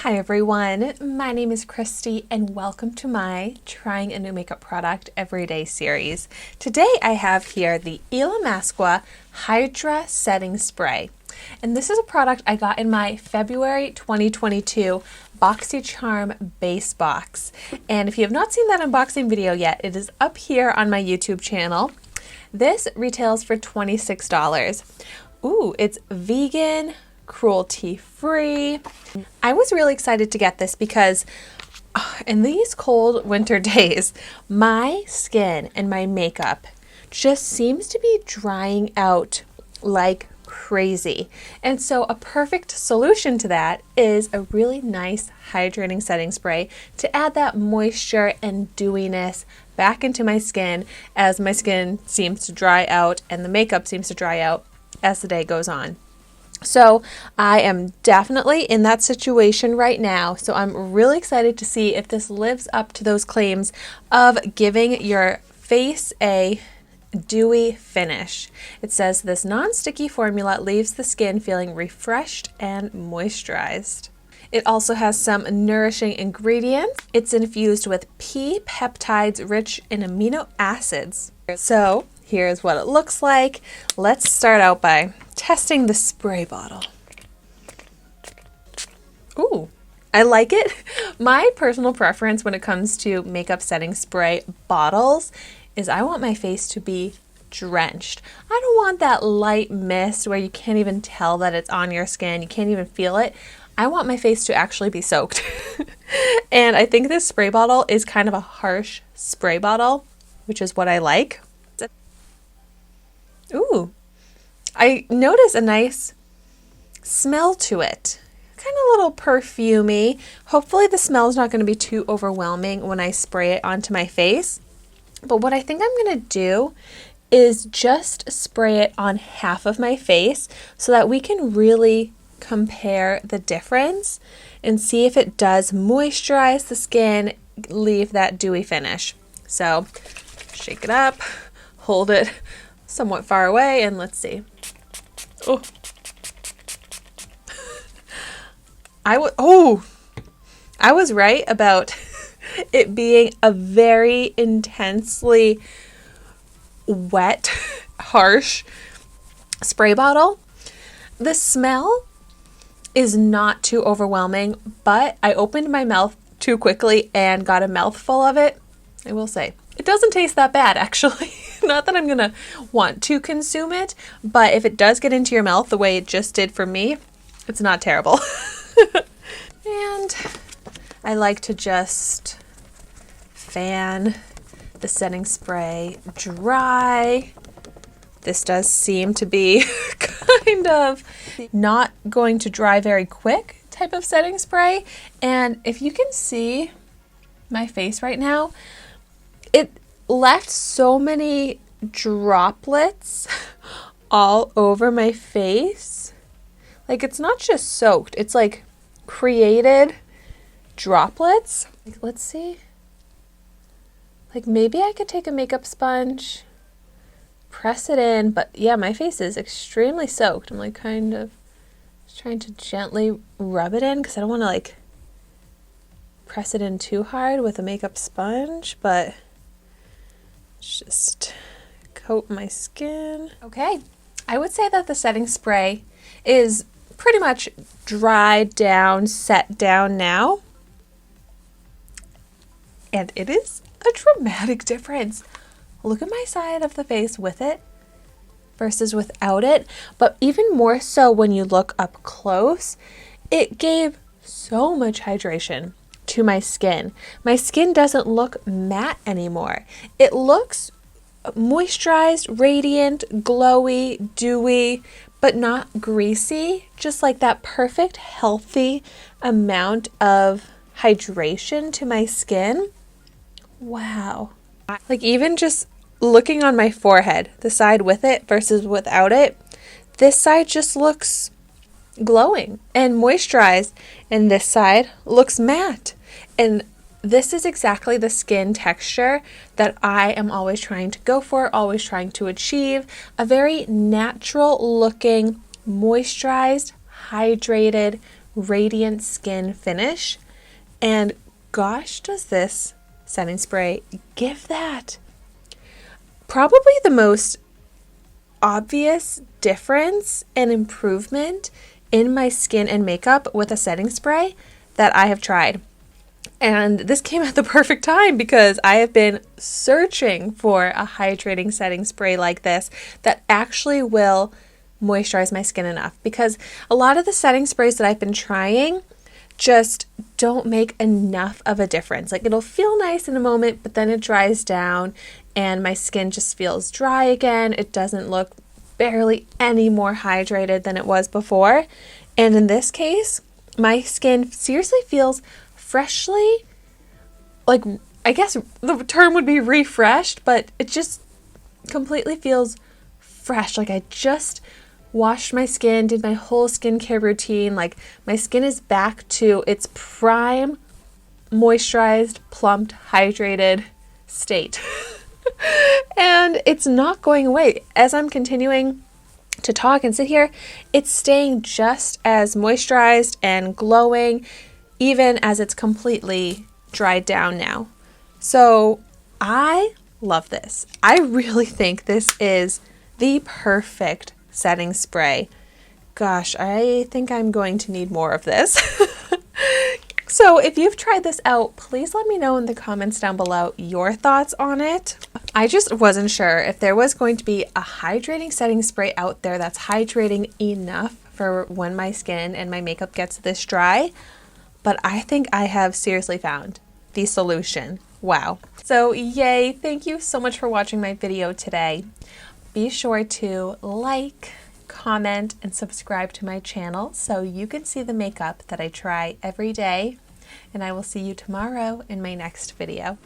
Hi everyone, my name is Christy and welcome to my Trying a New Makeup Product Everyday series. Today I have here the Illamasqua Hydra Setting Spray. And this is a product I got in my February 2022 Boxycharm base box. And if you have not seen that unboxing video yet, it is up here on my YouTube channel. This retails for $26. Ooh, it's vegan, cruelty-free. I was really excited to get this because in these cold winter days, my skin and my makeup just seems to be drying out like crazy. And so a perfect solution to that is a really nice hydrating setting spray to add that moisture and dewiness back into my skin as my skin seems to dry out and the makeup seems to dry out as the day goes on. So I am definitely in that situation right now. So I'm really excited to see if this lives up to those claims of giving your face a dewy finish. It says this non-sticky formula leaves the skin feeling refreshed and moisturized. It also has some nourishing ingredients. It's infused with pea peptides rich in amino acids. So here's what it looks like. Let's start out by testing the spray bottle. Ooh, I like it. My personal preference when it comes to makeup setting spray bottles is I want my face to be drenched. I don't want that light mist where you can't even tell that it's on your skin. You can't even feel it. I want my face to actually be soaked. And I think this spray bottle is kind of a harsh spray bottle, which is what I like. Ooh, I notice a nice smell to it. Kind of a little perfumey. Hopefully the smell is not going to be too overwhelming when I spray it onto my face. But what I think I'm going to do is just spray it on half of my face so that we can really compare the difference and see if it does moisturize the skin, leave that dewy finish. So shake it up, hold it somewhat far away, and let's see. Oh, I was right about it being a very intensely wet, harsh spray bottle. The smell is not too overwhelming, but I opened my mouth too quickly and got a mouthful of it. I will say, it doesn't taste that bad, actually. Not that I'm gonna want to consume it, but if it does get into your mouth the way it just did for me, it's not terrible. And I like to just fan the setting spray dry. This does seem to be kind of not going to dry very quick type of setting spray. And if you can see my face right now, it left so many droplets all over my face. Like, it's not just soaked, it's like created droplets. Like, let's see. Like, maybe I could take a makeup sponge, press it in, but yeah, my face is extremely soaked. I'm like kind of just trying to gently rub it in because I don't want to like press it in too hard with a makeup sponge, but just coat my skin. Okay, I would say that the setting spray is pretty much dried down, set down now. And it is a dramatic difference. Look at my side of the face with it versus without it. But even more so when you look up close, it gave so much hydration to my skin. My skin doesn't look matte anymore. It looks moisturized, radiant, glowy, dewy, but not greasy. Just like that perfect, healthy amount of hydration to my skin. Wow. Like, even just looking on my forehead, the side with it versus without it, this side just looks glowing and moisturized, and this side looks matte. And this is exactly the skin texture that I am always trying to go for, always trying to achieve. A very natural looking, moisturized, hydrated, radiant skin finish. And gosh, does this setting spray give that. Probably the most obvious difference and improvement in my skin and makeup with a setting spray that I have tried. And this came at the perfect time because I have been searching for a hydrating setting spray like this that actually will moisturize my skin enough, because a lot of the setting sprays that I've been trying just don't make enough of a difference. Like, it'll feel nice in a moment, but then it dries down and my skin just feels dry again. It doesn't look barely any more hydrated than it was before. And in this case, my skin seriously feels freshly, like, I guess the term would be refreshed, but it just completely feels fresh. Like, I just washed my skin, did my whole skincare routine. Like, my skin is back to its prime, moisturized, plumped, hydrated state. And it's not going away. As I'm continuing to talk and sit here, it's staying just as moisturized and glowing, even as it's completely dried down now. So I love this. I really think this is the perfect setting spray. Gosh, I think I'm going to need more of this. So if you've tried this out, please let me know in the comments down below your thoughts on it. I just wasn't sure if there was going to be a hydrating setting spray out there that's hydrating enough for when my skin and my makeup gets this dry, but I think I have seriously found the solution. Wow. So yay, thank you so much for watching my video today. Be sure to like, comment, and subscribe to my channel so you can see the makeup that I try every day. And I will see you tomorrow in my next video.